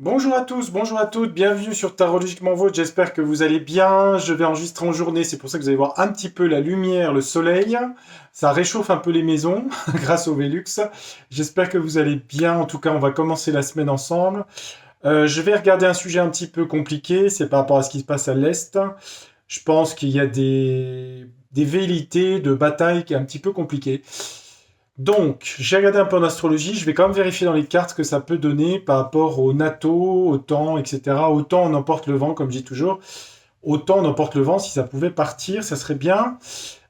Bonjour à tous, bonjour à toutes, bienvenue sur Tarologiquement Vôtre, j'espère que vous allez bien. Je vais enregistrer en journée, c'est pour ça que vous allez voir un petit peu la lumière, le soleil. Ça réchauffe un peu les maisons grâce au Velux. J'espère que vous allez bien, en tout cas on va commencer la semaine ensemble. Je vais regarder un sujet un petit peu compliqué, c'est par rapport à ce qui se passe à l'Est. Je pense qu'il y a des velléités de bataille qui est un petit peu compliqué. Donc, j'ai regardé un peu en astrologie, je vais quand même vérifier dans les cartes ce que ça peut donner par rapport au NATO, au temps, etc. Autant on emporte le vent, comme je dis toujours, autant on emporte le vent, si ça pouvait partir, ça serait bien.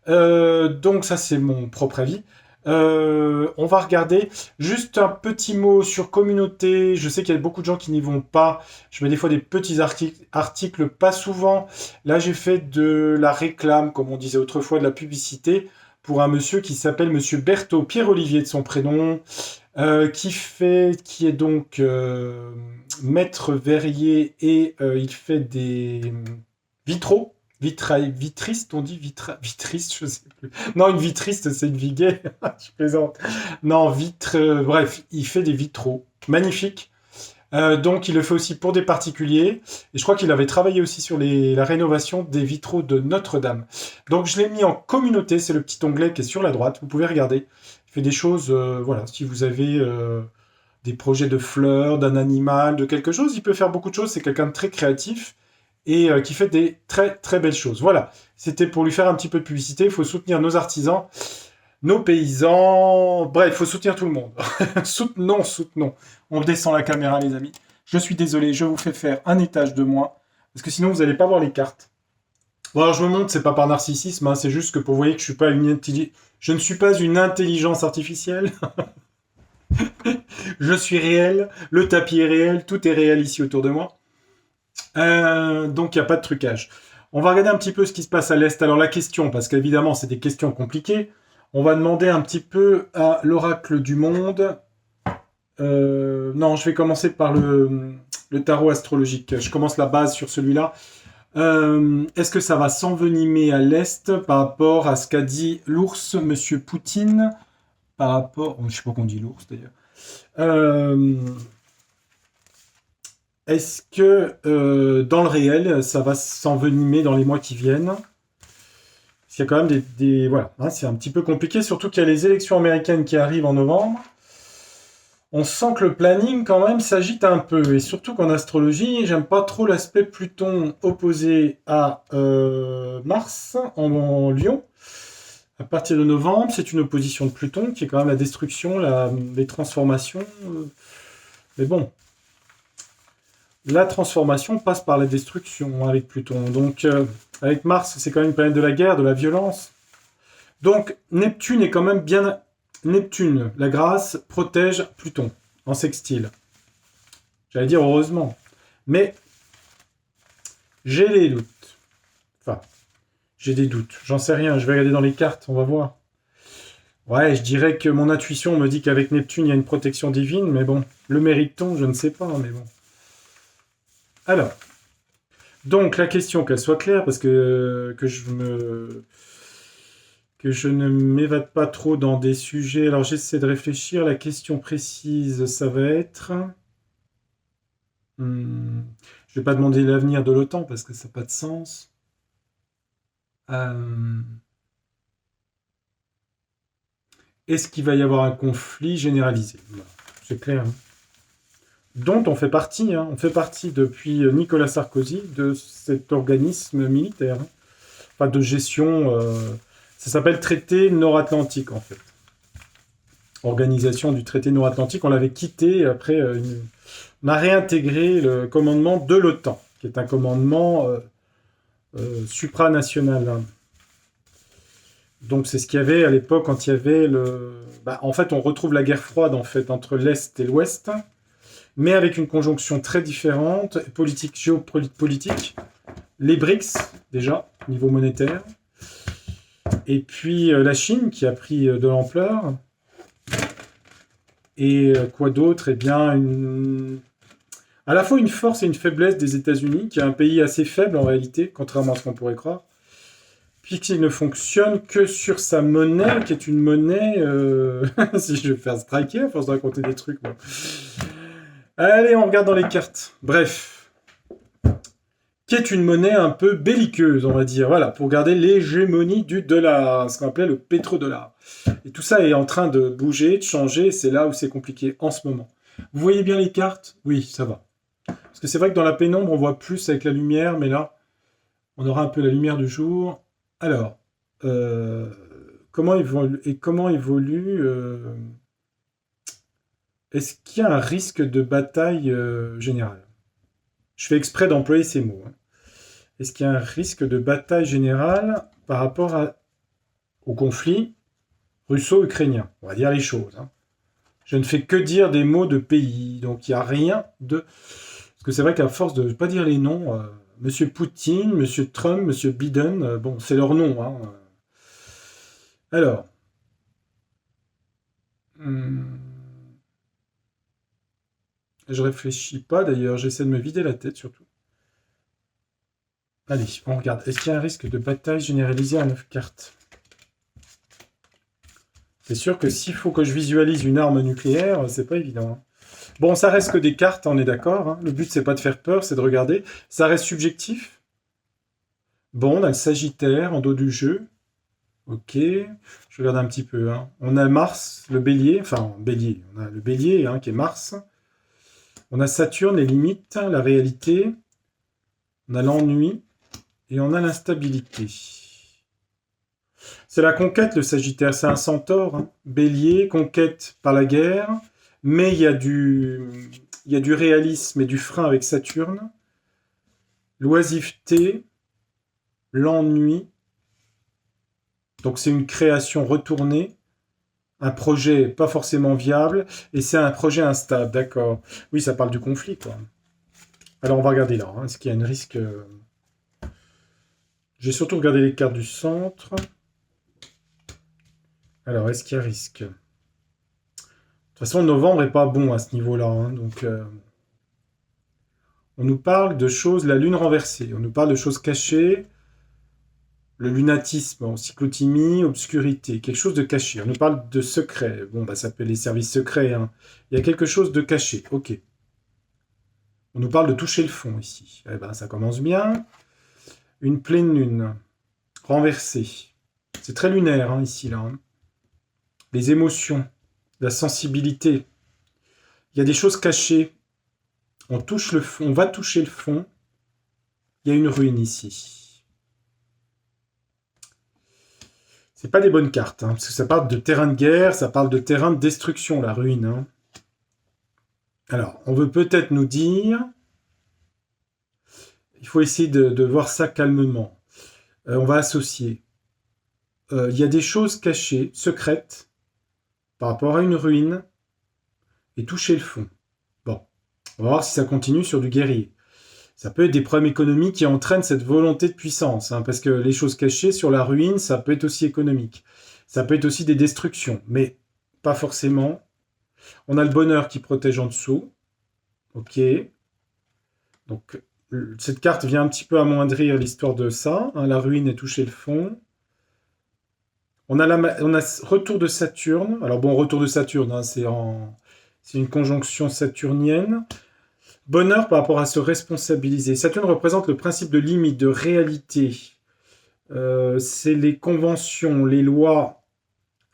Donc ça, c'est mon propre avis. On va regarder juste un petit mot sur communauté. Je sais qu'il y a beaucoup de gens qui n'y vont pas. Je mets des fois des petits articles, pas souvent. Là, j'ai fait de la réclame, comme on disait autrefois, de la publicité pour un monsieur qui s'appelle Monsieur Berthaud, Pierre-Olivier de son prénom, qui est donc maître verrier et il fait des vitraux. Vitriste, on dit vitriste, je sais plus. Non, une vitriste, c'est une viguier. Je plaisante. Non, bref, il fait des vitraux magnifiques. Donc, il le fait aussi pour des particuliers. Et je crois qu'il avait travaillé aussi sur la rénovation des vitraux de Notre-Dame. Donc, je l'ai mis en communauté. C'est le petit onglet qui est sur la droite. Vous pouvez regarder. Il fait des choses, voilà. Si vous avez des projets de fleurs, d'un animal, de quelque chose, il peut faire beaucoup de choses. C'est quelqu'un de très créatif et qui fait des très très belles choses. Voilà. C'était pour lui faire un petit peu de publicité. Il faut soutenir nos artisans, nos paysans, bref, il faut soutenir tout le monde. Soutenons, soutenons. On descend la caméra, les amis. Je suis désolé, je vous fais faire un étage de moins, parce que sinon vous n'allez pas voir les cartes. Bon, alors je me montre, c'est pas par narcissisme, hein, c'est juste que pour vous voyez que je ne suis pas une intelligence artificielle. Je suis réel, le tapis est réel, tout est réel ici autour de moi. Donc il n'y a pas de trucage. On va regarder un petit peu ce qui se passe à l'Est. Alors la question, parce qu'évidemment c'est des questions compliquées, on va demander un petit peu à l'oracle du monde. Non, je vais commencer par le tarot astrologique. Je commence la base sur celui-là. Est-ce que ça va s'envenimer à l'Est par rapport à ce qu'a dit l'ours, Monsieur Poutine, par rapport... Je ne sais pas qu'on dit l'ours d'ailleurs. Est-ce que dans le réel, ça va s'envenimer dans les mois qui viennent? Parce qu'il y a quand même voilà, hein, c'est un petit peu compliqué, surtout qu'il y a les élections américaines qui arrivent en novembre. On sent que le planning, quand même, s'agite un peu. Et surtout qu'en astrologie, j'aime pas trop l'aspect Pluton opposé à Mars en Lion. À partir de novembre, c'est une opposition de Pluton qui est quand même la destruction, les transformations. Mais bon, la transformation passe par la destruction avec Pluton. Donc, avec Mars, c'est quand même une planète de la guerre, de la violence. Donc, Neptune est quand même bien... Neptune, la grâce, protège Pluton en sextile. J'allais dire heureusement. Mais j'ai des doutes. Enfin, j'ai des doutes. J'en sais rien. Je vais regarder dans les cartes. On va voir. Ouais, je dirais que mon intuition me dit qu'avec Neptune, il y a une protection divine. Mais bon, le mérite-t-on? Je ne sais pas. Mais bon. Alors. Donc, la question, qu'elle soit claire, parce que je ne m'évade pas trop dans des sujets. Alors j'essaie de réfléchir. La question précise, ça va être... je ne vais pas demander l'avenir de l'OTAN parce que ça n'a pas de sens. Est-ce qu'il va y avoir un conflit généralisé? Voilà. C'est clair. Hein. Dont on fait partie. Hein. On fait partie depuis Nicolas Sarkozy de cet organisme militaire. Hein. Enfin, de gestion... ça s'appelle Traité Nord-Atlantique, en fait. Organisation du Traité Nord-Atlantique. On l'avait quitté après... on a réintégré le commandement de l'OTAN, qui est un commandement supranational. Hein. Donc c'est ce qu'il y avait à l'époque quand il y avait le... en fait, on retrouve la guerre froide en fait, entre l'Est et l'Ouest, mais avec une conjonction très différente, politique, géopolitique. Les BRICS, déjà, au niveau monétaire. Et puis la Chine qui a pris de l'ampleur. Et quoi d'autre? Eh bien, à la fois une force et une faiblesse des États-Unis, qui est un pays assez faible en réalité, contrairement à ce qu'on pourrait croire, puisqu'il ne fonctionne que sur sa monnaie, qui est une monnaie... si je vais faire striker à force de raconter des trucs. Bon. Allez, on regarde dans les cartes. Bref. Qui est une monnaie un peu belliqueuse, on va dire. Voilà, pour garder l'hégémonie du dollar, ce qu'on appelait le pétrodollar. Et tout ça est en train de bouger, de changer, c'est là où c'est compliqué en ce moment. Vous voyez bien les cartes? Oui, ça va. Parce que c'est vrai que dans la pénombre, on voit plus avec la lumière, mais là, on aura un peu la lumière du jour. Alors, comment évolue est-ce qu'il y a un risque de bataille générale? Je fais exprès d'employer ces mots. Hein. Est-ce qu'il y a un risque de bataille générale par rapport au conflit russo-ukrainien? On va dire les choses. Hein. Je ne fais que dire des mots de pays, donc il n'y a rien de... Parce que c'est vrai qu'à force de ne pas dire les noms, Monsieur Poutine, Monsieur Trump, Monsieur Biden, bon, c'est leur nom. Hein. Alors... Je réfléchis pas d'ailleurs, j'essaie de me vider la tête surtout. Allez, on regarde. Est-ce qu'il y a un risque de bataille généralisée à 9 cartes? C'est sûr que s'il faut que je visualise une arme nucléaire, c'est pas évident. Hein. Bon, ça reste que des cartes, on est d'accord. Hein. Le but, c'est pas de faire peur, c'est de regarder. Ça reste subjectif. Bon, on a le Sagittaire en dos du jeu. Ok, je regarde un petit peu. Hein. On a Mars, le Bélier. Enfin, Bélier. On a le Bélier hein, qui est Mars. On a Saturne, les limites, la réalité. On a l'ennui. Et on a l'instabilité. C'est la conquête, le Sagittaire. C'est un centaure. Hein. Bélier, conquête par la guerre. Mais il y a du réalisme et du frein avec Saturne. L'oisiveté. L'ennui. Donc c'est une création retournée. Un projet pas forcément viable. Et c'est un projet instable, d'accord. Oui, ça parle du conflit, quoi. Alors on va regarder là. Hein. Est-ce qu'il y a un risque... J'ai surtout regardé les cartes du centre. Alors, est-ce qu'il y a risque? De toute façon, novembre n'est pas bon à ce niveau-là. Hein, donc, on nous parle de choses, la lune renversée. On nous parle de choses cachées. Le lunatisme, cyclothymie, obscurité. Quelque chose de caché. On nous parle de secret. Bon, bah, ça s'appelle les services secrets. Hein. Il y a quelque chose de caché. Ok. On nous parle de toucher le fond ici. Eh ben, ça commence bien. Une pleine lune renversée. C'est très lunaire hein, ici, là. Hein. Les émotions, la sensibilité. Il y a des choses cachées. On va toucher le fond. Il y a une ruine ici. C'est pas des bonnes cartes, hein, parce que ça parle de terrain de guerre, ça parle de terrain de destruction, la ruine. Hein. Alors, on veut peut-être nous dire... Il faut essayer de voir ça calmement. On va associer. Il y a des choses cachées, secrètes, par rapport à une ruine, et toucher le fond. Bon, on va voir si ça continue sur du guerrier. Ça peut être des problèmes économiques qui entraînent cette volonté de puissance, hein, parce que les choses cachées sur la ruine, ça peut être aussi économique. Ça peut être aussi des destructions, mais pas forcément. On a le bonheur qui protège en dessous. Ok. Donc, cette carte vient un petit peu amoindrir l'histoire de ça. Hein, la ruine et toucher le fond. On a retour de Saturne. Alors bon, retour de Saturne, hein, c'est une conjonction saturnienne. Bonheur par rapport à se responsabiliser. Saturne représente le principe de limite, de réalité. C'est les conventions, les lois,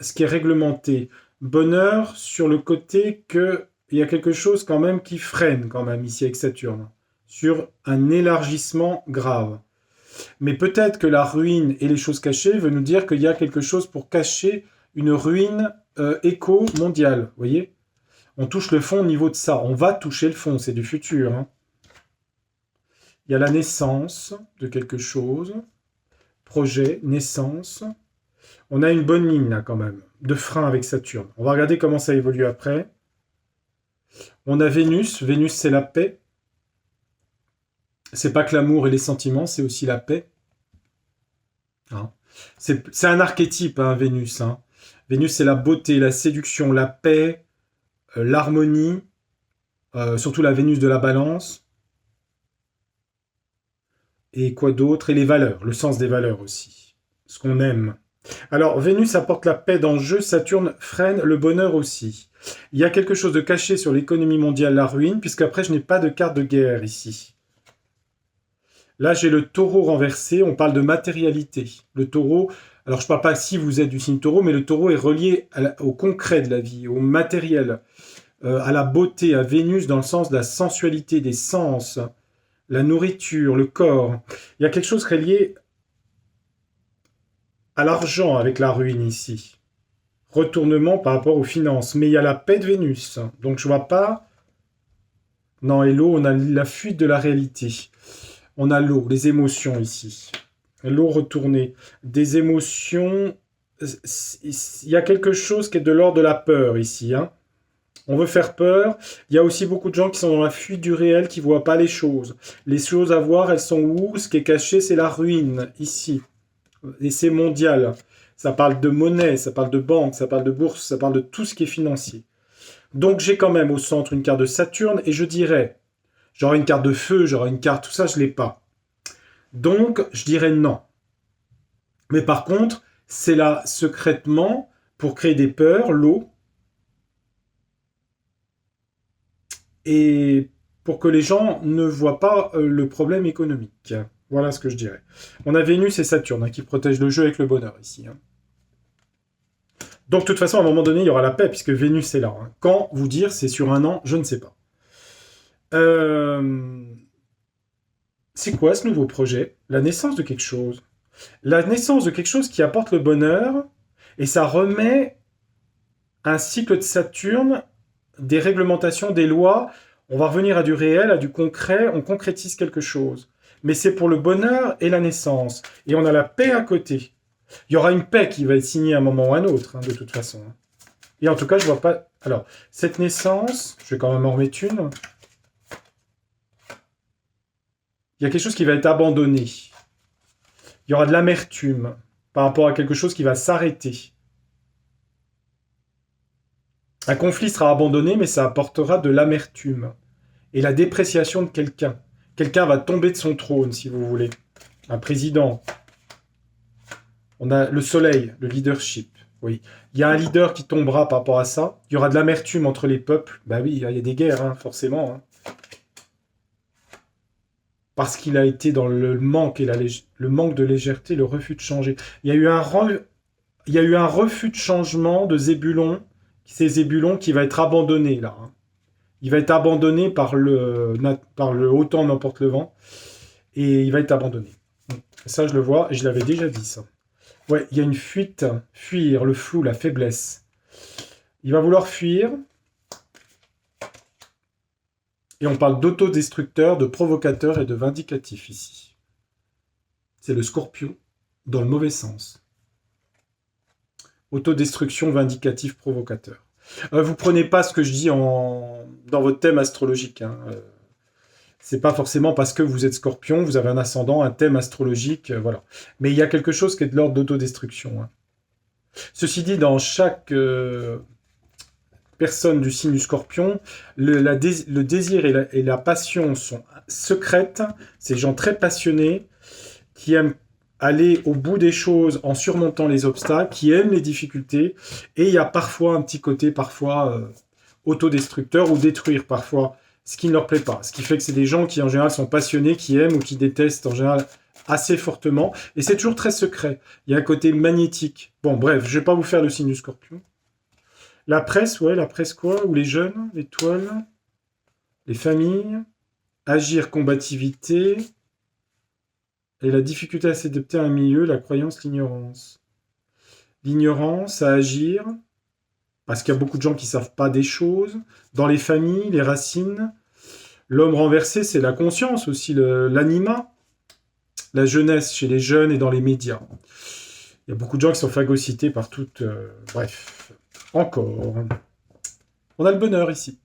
ce qui est réglementé. Bonheur sur le côté qu'il y a quelque chose quand même qui freine quand même ici avec Saturne. Sur un élargissement grave. Mais peut-être que la ruine et les choses cachées veut nous dire qu'il y a quelque chose pour cacher une ruine éco-mondiale. Vous voyez ? On touche le fond au niveau de ça. On va toucher le fond, c'est du futur. Hein. Il y a la naissance de quelque chose. Projet, naissance. On a une bonne ligne là quand même, de frein avec Saturne. On va regarder comment ça évolue après. On a Vénus. Vénus, c'est la paix. C'est pas que l'amour et les sentiments, c'est aussi la paix. Hein. C'est un archétype, hein, Vénus. Hein. Vénus, c'est la beauté, la séduction, la paix, l'harmonie, surtout la Vénus de la balance. Et quoi d'autre? Et les valeurs, le sens des valeurs aussi. Ce qu'on aime. Alors, Vénus apporte la paix dans le jeu, Saturne freine le bonheur aussi. Il y a quelque chose de caché sur l'économie mondiale, la ruine, puisqu'après, je n'ai pas de carte de guerre ici. Là, j'ai le taureau renversé, on parle de matérialité. Le taureau, alors je ne parle pas si vous êtes du signe taureau, mais le taureau est relié au concret de la vie, au matériel, à la beauté, à Vénus dans le sens de la sensualité, des sens, la nourriture, le corps. Il y a quelque chose qui est lié à l'argent avec la ruine ici. Retournement par rapport aux finances. Mais il y a la paix de Vénus. Donc je vois pas... Non, et l'eau, on a la fuite de la réalité. On a l'eau, les émotions ici. L'eau retournée. Des émotions... Il y a quelque chose qui est de l'ordre de la peur ici. Hein. On veut faire peur. Il y a aussi beaucoup de gens qui sont dans la fuite du réel, qui ne voient pas les choses. Les choses à voir, elles sont où? Ce qui est caché, c'est la ruine, ici. Et c'est mondial. Ça parle de monnaie, ça parle de banque, ça parle de bourse, ça parle de tout ce qui est financier. Donc j'ai quand même au centre une carte de Saturne, et je dirais, j'aurais une carte de feu, j'aurais une carte, tout ça, je ne l'ai pas. Donc, je dirais non. Mais par contre, c'est là, secrètement, pour créer des peurs, l'eau, et pour que les gens ne voient pas le problème économique. Voilà ce que je dirais. On a Vénus et Saturne hein, qui protègent le jeu avec le bonheur ici. Hein. Donc de toute façon, à un moment donné, il y aura la paix, puisque Vénus est là. Hein. Quand vous dire, c'est sur un an, je ne sais pas. C'est quoi ce nouveau projet? La naissance de quelque chose. La naissance de quelque chose qui apporte le bonheur, et ça remet un cycle de Saturne, des réglementations, des lois. On va revenir à du réel, à du concret, on concrétise quelque chose. Mais c'est pour le bonheur et la naissance. Et on a la paix à côté. Il y aura une paix qui va être signée à un moment ou à un autre, hein, de toute façon. Et en tout cas, je vois pas... Alors, cette naissance, je vais quand même en remettre une. Il y a quelque chose qui va être abandonné. Il y aura de l'amertume par rapport à quelque chose qui va s'arrêter. Un conflit sera abandonné, mais ça apportera de l'amertume et la dépréciation de quelqu'un. Quelqu'un va tomber de son trône, si vous voulez. Un président. On a le soleil, le leadership. Oui. Il y a un leader qui tombera par rapport à ça. Il y aura de l'amertume entre les peuples. Ben oui, il y a des guerres, hein, forcément. Hein. Parce qu'il a été dans le manque et le manque de légèreté, le refus de changer. Il y a eu un refus de changement de Zébulon. C'est Zébulon qui va être abandonné, là. Hein. Il va être abandonné par le autant n'emporte le vent. Et il va être abandonné. Ça, je le vois, et je l'avais déjà dit, ça. Ouais, il y a une fuite, fuir, le flou, la faiblesse. Il va vouloir fuir. Et on parle d'autodestructeur, de provocateur et de vindicatif ici. C'est le scorpion, dans le mauvais sens. Autodestruction, vindicatif, provocateur. Vous prenez pas ce que je dis dans votre thème astrologique. Hein. C'est pas forcément parce que vous êtes scorpion, vous avez un ascendant, un thème astrologique, voilà. Mais il y a quelque chose qui est de l'ordre d'autodestruction. Hein. Ceci dit, dans chaque personne du signe du scorpion, le désir et la passion sont secrètes. C'est des gens très passionnés qui aiment aller au bout des choses en surmontant les obstacles, qui aiment les difficultés. Et il y a parfois un petit côté, autodestructeur ou détruire parfois ce qui ne leur plaît pas. Ce qui fait que c'est des gens qui, en général, sont passionnés, qui aiment ou qui détestent, en général, assez fortement. Et c'est toujours très secret. Il y a un côté magnétique. Bon, bref, je ne vais pas vous faire le signe du scorpion. La presse, ouais, la presse quoi? Ou les jeunes, les toiles, les familles, agir, combativité, et la difficulté à s'adapter à un milieu, la croyance, l'ignorance. L'ignorance à agir, parce qu'il y a beaucoup de gens qui ne savent pas des choses. Dans les familles, les racines. L'homme renversé, c'est la conscience aussi, l'anima. La jeunesse chez les jeunes et dans les médias. Il y a beaucoup de gens qui sont phagocytés par toute... bref, encore. On a le bonheur ici.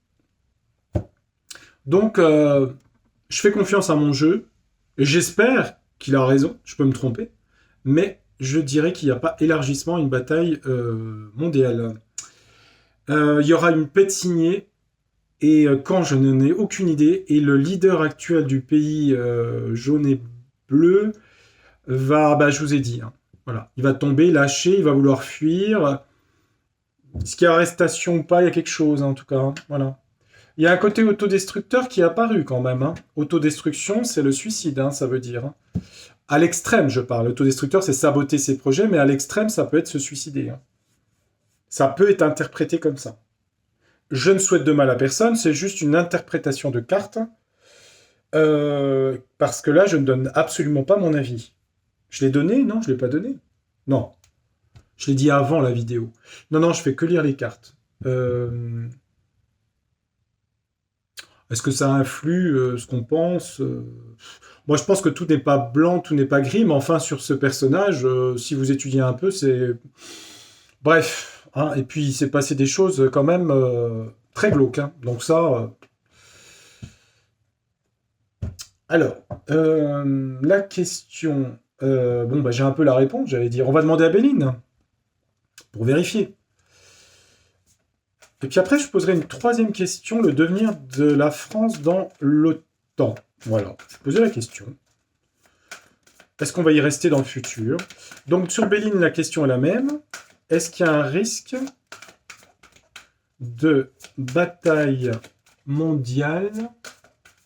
Donc, je fais confiance à mon jeu. Et j'espère qu'il a raison, je peux me tromper. Mais je dirais qu'il n'y a pas élargissement à une bataille mondiale. Il y aura une paix de signée. Et quand je n'en ai aucune idée, et le leader actuel du pays jaune et bleu va, je vous ai dit, hein, voilà, il va tomber, lâcher, il va vouloir fuir. Est-ce qu'il y a arrestation ou pas? Il y a quelque chose, hein, en tout cas. Hein. Voilà. Il y a un côté autodestructeur qui est apparu quand même. Hein. Autodestruction, c'est le suicide, hein, ça veut dire. Hein. À l'extrême, je parle. Autodestructeur, c'est saboter ses projets, mais à l'extrême, ça peut être se suicider. Hein. Ça peut être interprété comme ça. Je ne souhaite de mal à personne, c'est juste une interprétation de carte. Parce que là, je ne donne absolument pas mon avis. Je l'ai donné? Non, je ne l'ai pas donné. Non. Je l'ai dit avant la vidéo. Non, non, je fais que lire les cartes. Est-ce que ça influe ce qu'on pense Moi, je pense que tout n'est pas blanc, tout n'est pas gris, mais enfin, sur ce personnage, si vous étudiez un peu, c'est... Bref, hein, et puis il s'est passé des choses quand même très glauques. Hein. Donc ça... Alors, la question... bon, bah, j'ai un peu la réponse, j'allais dire. On va demander à Béline, pour vérifier. Et puis après, je poserai une troisième question, le devenir de la France dans l'OTAN. Voilà, je posais la question. Est-ce qu'on va y rester dans le futur? Donc sur Béline, la question est la même. Est-ce qu'il y a un risque de bataille mondiale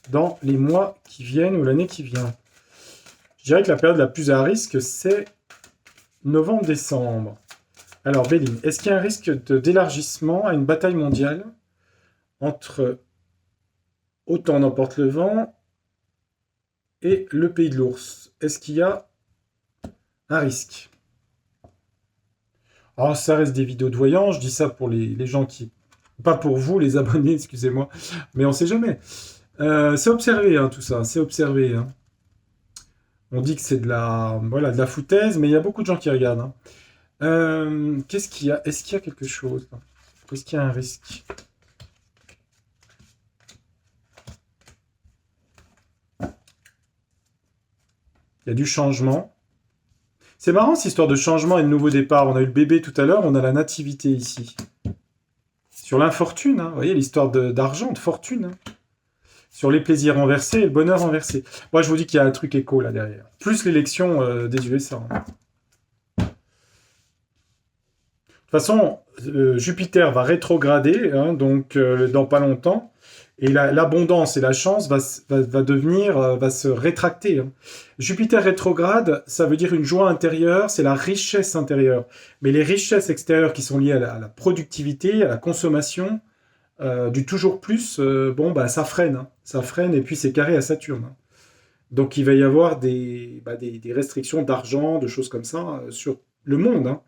dans les mois qui viennent ou l'année qui vient? Je dirais que la période la plus à risque, c'est novembre-décembre. Alors, Béline, est-ce qu'il y a un risque d'élargissement à une bataille mondiale entre Autant n'emporte le vent et le pays de l'ours? Est-ce qu'il y a un risque? Alors, ça reste des vidéos de voyants, je dis ça pour les gens qui... Pas pour vous, les abonnés, excusez-moi, mais on sait jamais. C'est observé, hein, tout ça, c'est observé. Hein. On dit que c'est de la, voilà, de la foutaise, mais il y a beaucoup de gens qui regardent. Hein. Qu'est-ce qu'il y a? Est-ce qu'il y a quelque chose? Est-ce qu'il y a un risque? Il y a du changement. C'est marrant cette histoire de changement et de nouveau départ. On a eu le bébé tout à l'heure, on a la nativité ici. Sur l'infortune, hein. Vous voyez l'histoire d'argent, de fortune. Hein. Sur les plaisirs renversés et le bonheur renversé. Moi, je vous dis qu'il y a un truc écho là derrière. Plus l'élection des USA. Hein. De toute façon, Jupiter va rétrograder, hein, donc dans pas longtemps, et l'abondance et la chance va se rétracter. Hein. Jupiter rétrograde, ça veut dire une joie intérieure, c'est la richesse intérieure. Mais les richesses extérieures qui sont liées à la productivité, à la consommation, du toujours plus, bon, bah, ça freine. Hein. Ça freine, et puis c'est carré à Saturne. Hein. Donc il va y avoir des restrictions d'argent, de choses comme ça, sur le monde. Hein.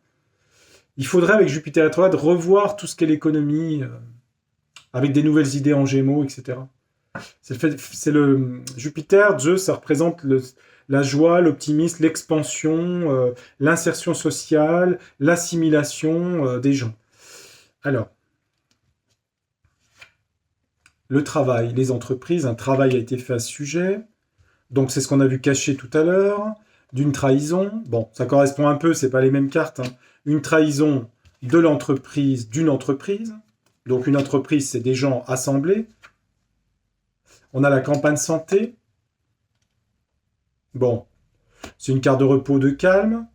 Il faudrait, avec Jupiter rétrograde, revoir tout ce qu'est l'économie, avec des nouvelles idées en Gémeaux, etc. C'est le Jupiter, Zeus, ça représente la joie, l'optimisme, l'expansion, l'insertion sociale, l'assimilation des gens. Alors, le travail, les entreprises, un travail a été fait à ce sujet. Donc c'est ce qu'on a vu caché tout à l'heure. D'une trahison. Bon, ça correspond un peu, c'est pas les mêmes cartes. Hein. Une trahison de l'entreprise, d'une entreprise. Donc une entreprise, c'est des gens assemblés. On a la campagne santé. Bon, c'est une carte de repos, de calme.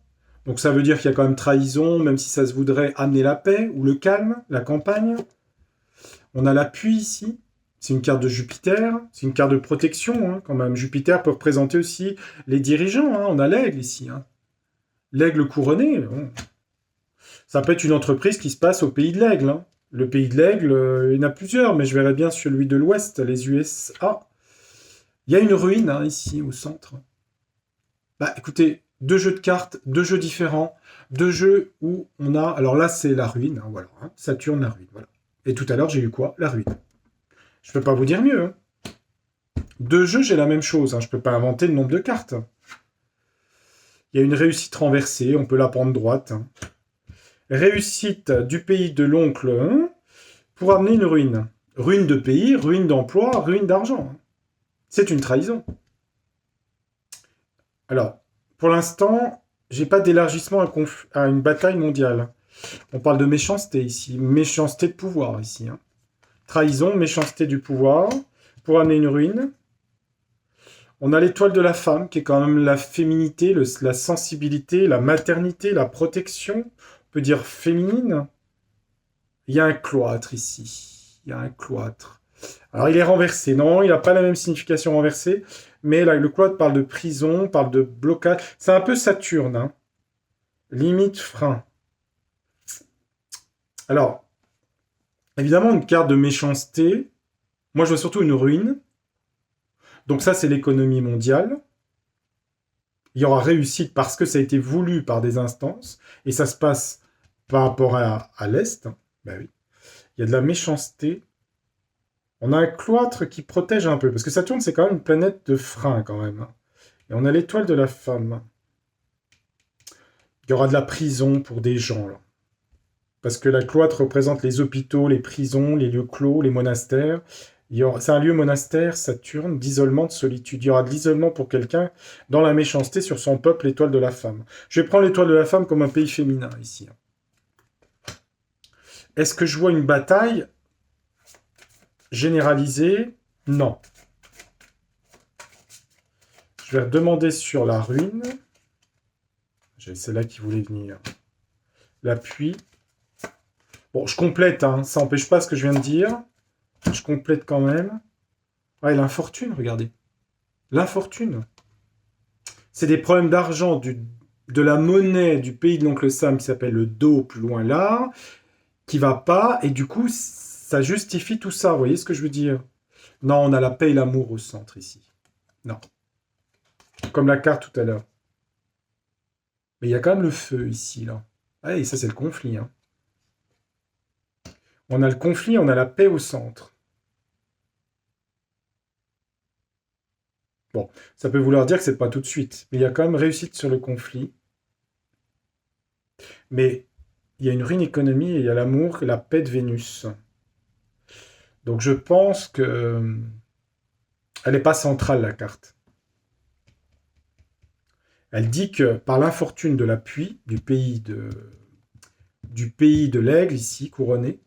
Donc ça veut dire qu'il y a quand même trahison, même si ça se voudrait amener la paix ou le calme, la campagne. On a l'appui ici. C'est une carte de Jupiter, c'est une carte de protection, hein, quand même. Jupiter peut représenter aussi les dirigeants. Hein. On a l'aigle ici. Hein. L'aigle couronné, bon. Ça peut être une entreprise qui se passe au pays de l'aigle. Hein. Le pays de l'aigle, il y en a plusieurs, mais je verrais bien celui de l'Ouest, les USA. Il y a une ruine hein, ici, au centre. Bah, écoutez, 2 jeux de cartes, 2 jeux différents, 2 jeux où on a... Alors là, c'est la ruine, hein, voilà. Hein. Saturne, la ruine, voilà. Et tout à l'heure, j'ai eu quoi? La ruine. Je peux pas vous dire mieux. Hein. 2 jeux, j'ai la même chose. Hein. Je peux pas inventer le nombre de cartes. Il y a une réussite renversée. On peut la prendre droite. Hein. Réussite du pays de l'oncle hein, pour amener une ruine. Ruine de pays, ruine d'emploi, ruine d'argent. Hein. C'est une trahison. Alors, pour l'instant, j'ai pas d'élargissement à une bataille mondiale. On parle de méchanceté ici. Méchanceté de pouvoir ici. Hein. Trahison, méchanceté du pouvoir, pour amener une ruine. On a l'étoile de la femme, qui est quand même la féminité, la sensibilité, la maternité, la protection, on peut dire féminine. Il y a un cloître ici. Il y a un cloître. Alors, il est renversé. Non, il n'a pas la même signification renversée. Mais là, le cloître parle de prison, parle de blocage. C'est un peu Saturne, hein. Limite frein. Alors, évidemment, une carte de méchanceté. Moi, je vois surtout une ruine. Donc ça, c'est l'économie mondiale. Il y aura réussite parce que ça a été voulu par des instances. Et ça se passe par rapport à l'Est. Ben oui. Il y a de la méchanceté. On a un cloître qui protège un peu. Parce que Saturne, c'est quand même une planète de frein, quand même. Et on a l'étoile de la femme. Il y aura de la prison pour des gens, là. Parce que la cloître représente les hôpitaux, les prisons, les lieux clos, les monastères. C'est un lieu monastère, Saturne, d'isolement, de solitude. Il y aura de l'isolement pour quelqu'un dans la méchanceté sur son peuple, l'étoile de la femme. Je vais prendre l'étoile de la femme comme un pays féminin, ici. Est-ce que je vois une bataille généralisée? Non. Je vais demander sur la ruine. C'est là qui voulait venir. L'appui. Bon, je complète, hein. Ça n'empêche pas ce que je viens de dire. Je complète quand même. Ouais, l'infortune, regardez. L'infortune. C'est des problèmes d'argent, de la monnaie du pays de l'oncle Sam qui s'appelle le Do, plus loin là, qui va pas, et du coup, ça justifie tout ça. Vous voyez ce que je veux dire? Non, on a la paix et l'amour au centre ici. Non. Comme la carte tout à l'heure. Mais il y a quand même le feu ici, là. Ah, et ça, c'est le conflit, hein. On a le conflit, on a la paix au centre. Bon, ça peut vouloir dire que c'est pas tout de suite, mais il y a quand même réussite sur le conflit. Mais il y a une ruine économie et il y a l'amour, la paix de Vénus. Donc je pense que elle n'est pas centrale, la carte. Elle dit que par l'infortune de l'appui du pays de l'aigle, ici, couronné,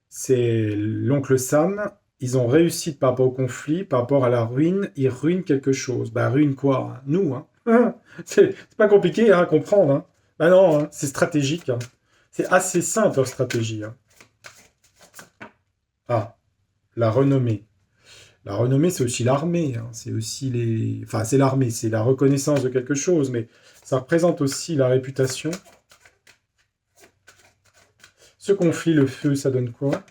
c'est l'oncle Sam. Ils ont réussi par rapport au conflit, par rapport à la ruine, ils ruinent quelque chose. Bah, ruine quoi, hein? Nous, hein. C'est pas compliqué à comprendre, hein. Bah non, hein, c'est stratégique, hein. C'est assez simple leur stratégie, hein. Ah, la renommée. La renommée, c'est aussi l'armée, hein. C'est aussi les... Enfin, c'est l'armée, c'est la reconnaissance de quelque chose, mais ça représente aussi la réputation. Ce conflit, le feu, ça donne quoi?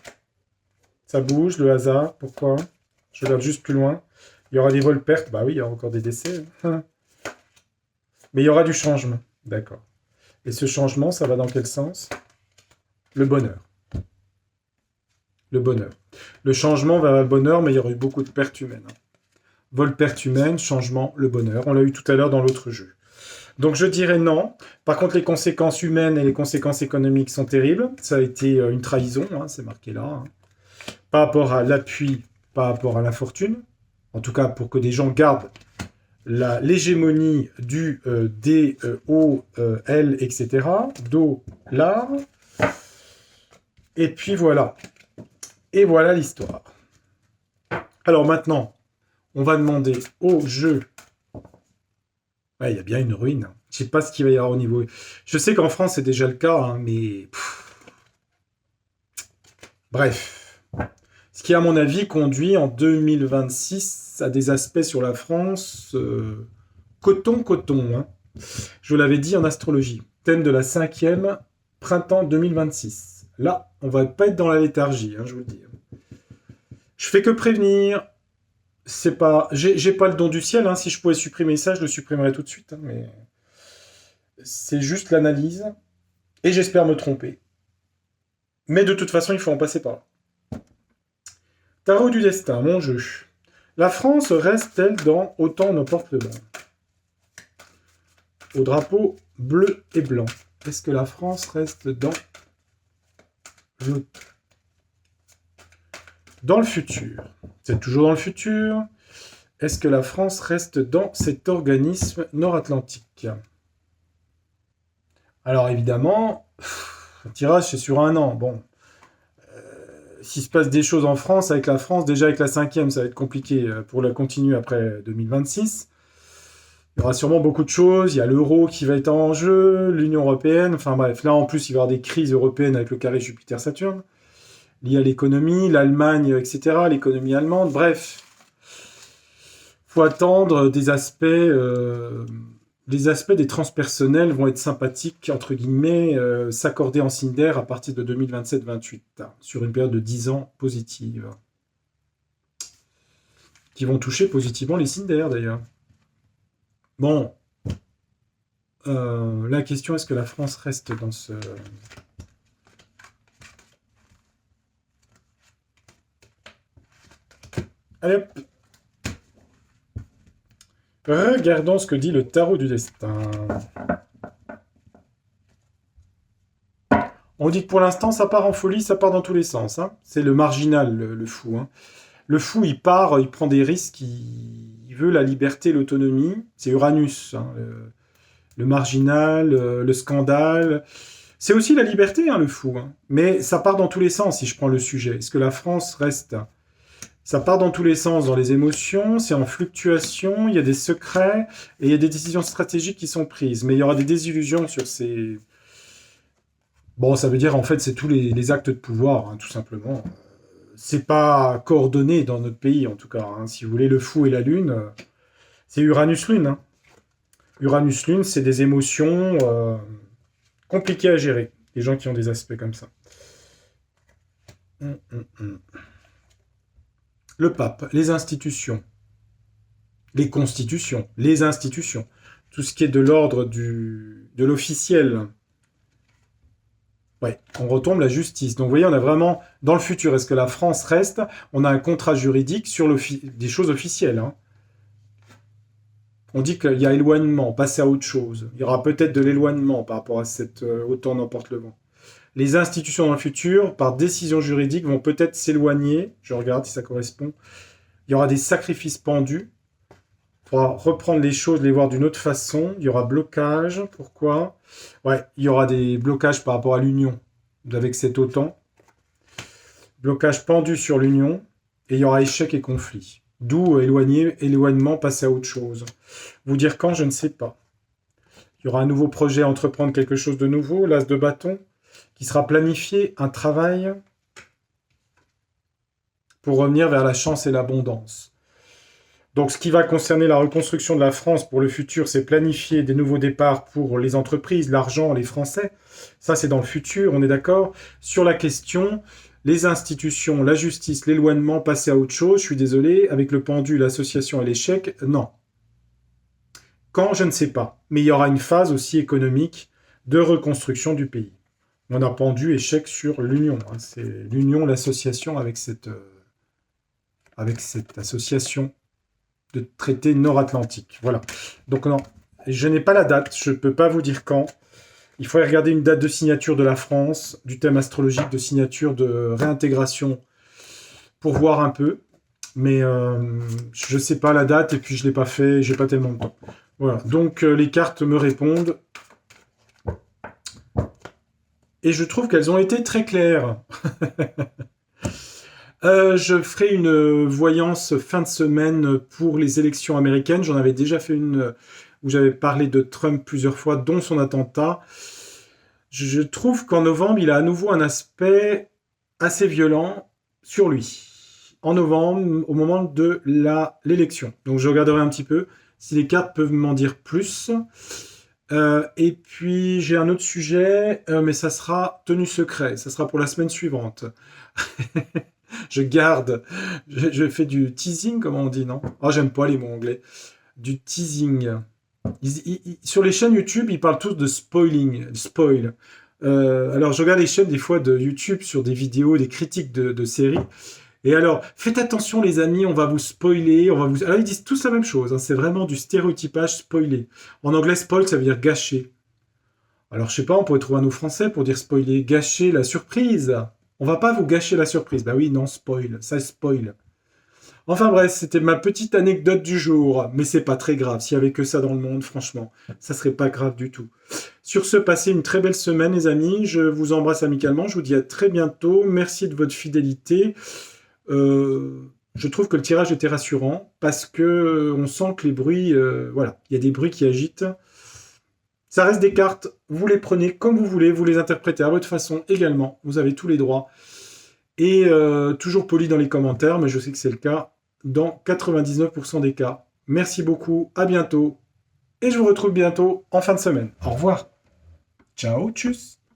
Ça bouge, le hasard, pourquoi? Je regarde juste plus loin. Il y aura des vols-pertes, bah oui, il y aura encore des décès, hein. Mais il y aura du changement, d'accord. Et ce changement, ça va dans quel sens? Le bonheur. Le bonheur. Le changement va vers le bonheur, mais il y aura eu beaucoup de pertes humaines, hein. Vol, perte humaine, changement, le bonheur. On l'a eu tout à l'heure dans l'autre jeu. Donc je dirais non. Par contre, les conséquences humaines et les conséquences économiques sont terribles. Ça a été une trahison, hein, c'est marqué là, hein. Par rapport à l'appui, par rapport à la fortune. En tout cas, pour que des gens gardent l'hégémonie du D, O, L, etc. $. Et puis voilà. Et voilà l'histoire. Alors maintenant, on va demander au jeu. Ouais, il y a bien une ruine. Je sais pas ce qu'il va y avoir au niveau. Je sais qu'en France, c'est déjà le cas, hein, mais... Bref. Ce qui, à mon avis, conduit en 2026 à des aspects sur la France coton, hein. Je vous l'avais dit en astrologie. Thème de la 5e, printemps 2026. Là, on va pas être dans la léthargie, hein, je vous le dis. Je fais que prévenir. C'est pas, j'ai pas le don du ciel, hein. Si je pouvais supprimer ça, je le supprimerais tout de suite, hein, mais c'est juste l'analyse. Et j'espère me tromper. Mais de toute façon, il faut en passer par là. Tarot du destin, mon jeu. La France reste-t-elle dans Autant nos porte le vent au drapeau bleu et blanc? Est-ce que la France reste dans le futur? C'est toujours dans le futur. Est-ce que la France reste dans cet organisme nord-atlantique? Alors évidemment, le tirage c'est sur un an. Bon, s'il se passe des choses en France, avec la France, déjà avec la 5e, ça va être compliqué pour la continuer après 2026. Il y aura sûrement beaucoup de choses. Il y a l'euro qui va être en jeu, l'Union européenne. Enfin bref, là en plus, il va y avoir des crises européennes avec le carré Jupiter-Saturne, liées à l'économie, l'Allemagne, etc., l'économie allemande. Bref, faut attendre des aspects. Les aspects des transpersonnels vont être sympathiques, entre guillemets, s'accorder en signe d'air à partir de 2027-28, sur une période de 10 ans positive, qui vont toucher positivement les signes d'air d'ailleurs. Bon, la question, est-ce que la France reste dans ce... Allez hop. Regardons ce que dit le tarot du destin. On dit que pour l'instant, ça part en folie, ça part dans tous les sens. Hein. C'est le marginal, le fou. Hein. Le fou, il part, il prend des risques, il veut la liberté, l'autonomie. C'est Uranus, hein, le marginal, le scandale. C'est aussi la liberté, hein, le fou. Hein. Mais ça part dans tous les sens, si je prends le sujet. Est-ce que la France reste... Ça part dans tous les sens, dans les émotions, c'est en fluctuation, il y a des secrets, et il y a des décisions stratégiques qui sont prises. Mais il y aura des désillusions sur ces... Bon, ça veut dire, en fait, c'est tous les actes de pouvoir, hein, tout simplement. C'est pas coordonné dans notre pays, en tout cas. Hein. Si vous voulez, le fou et la lune, c'est Uranus-Lune. Hein. Uranus-Lune, c'est des émotions compliquées à gérer. Les gens qui ont des aspects comme ça. Le pape, les institutions, les constitutions, les institutions, tout ce qui est de l'ordre de l'officiel. Ouais, on retombe la justice. Donc vous voyez, on a vraiment, dans le futur, est-ce que la France reste? On a un contrat juridique sur des choses officielles. Hein. On dit qu'il y a éloignement, passer à autre chose. Il y aura peut-être de l'éloignement par rapport à cette autant n'emporte le vent. Les institutions dans le futur, par décision juridique, vont peut-être s'éloigner. Je regarde si ça correspond. Il y aura des sacrifices pendus. Il faudra reprendre les choses, les voir d'une autre façon. Il y aura blocage. Pourquoi? Ouais, il y aura des blocages par rapport à l'union avec cette OTAN. Blocage pendu sur l'union. Et il y aura échec et conflit. D'où éloignement, passer à autre chose. Vous dire quand, je ne sais pas. Il y aura un nouveau projet à entreprendre quelque chose de nouveau, l'as de bâton, qui sera planifié, un travail pour revenir vers la chance et l'abondance. Donc ce qui va concerner la reconstruction de la France pour le futur, c'est planifier des nouveaux départs pour les entreprises, l'argent, les Français. Ça, c'est dans le futur, on est d'accord. Sur la question, les institutions, la justice, l'éloignement, passer à autre chose, je suis désolé, avec le pendu, l'association et l'échec, non. Quand, je ne sais pas. Mais il y aura une phase aussi économique de reconstruction du pays. On a pendu échec sur l'union. Hein. C'est l'union, l'association avec cette association de traité nord-atlantique. Voilà. Donc non, je n'ai pas la date, je ne peux pas vous dire quand. Il faudrait regarder une date de signature de la France, du thème astrologique de signature de réintégration, pour voir un peu. Mais je ne sais pas la date, et puis je ne l'ai pas fait, j'ai pas tellement de temps. Voilà. Donc les cartes me répondent. Et je trouve qu'elles ont été très claires. Je ferai une voyance fin de semaine pour les élections américaines. J'en avais déjà fait une où j'avais parlé de Trump plusieurs fois, dont son attentat. Je trouve qu'en novembre, il a à nouveau un aspect assez violent sur lui. En novembre, au moment de l'élection. Donc je regarderai un petit peu si les cartes peuvent m'en dire plus. Et puis j'ai un autre sujet, mais ça sera tenu secret. Ça sera pour la semaine suivante. Je garde, je fais du teasing, comment on dit, non? Oh, j'aime pas les mots anglais. Du teasing. Sur les chaînes YouTube, ils parlent tous de spoiling, spoil. Alors, je regarde les chaînes des fois de YouTube sur des vidéos, des critiques de séries. Et alors, faites attention les amis, on va vous spoiler, on va vous... Alors, ils disent tous la même chose, hein, c'est vraiment du stéréotypage spoilé. En anglais, spoil, ça veut dire gâcher. Alors, je sais pas, on pourrait trouver un mot français pour dire spoiler, gâcher la surprise. On va pas vous gâcher la surprise. Bah oui, non, spoil, ça spoil. Enfin bref, c'était ma petite anecdote du jour, mais c'est pas très grave. S'il y avait que ça dans le monde, franchement, ça serait pas grave du tout. Sur ce, passez une très belle semaine, les amis. Je vous embrasse amicalement. Je vous dis à très bientôt. Merci de votre fidélité. je trouve que le tirage était rassurant parce que on sent que les bruits, voilà, il y a des bruits qui agitent. Ça reste des cartes, vous les prenez comme vous voulez, vous les interprétez à votre façon également, vous avez tous les droits. Et toujours poli dans les commentaires, mais je sais que c'est le cas dans 99% des cas. Merci beaucoup, à bientôt, et je vous retrouve bientôt en fin de semaine. Au revoir. Ciao, tchuss.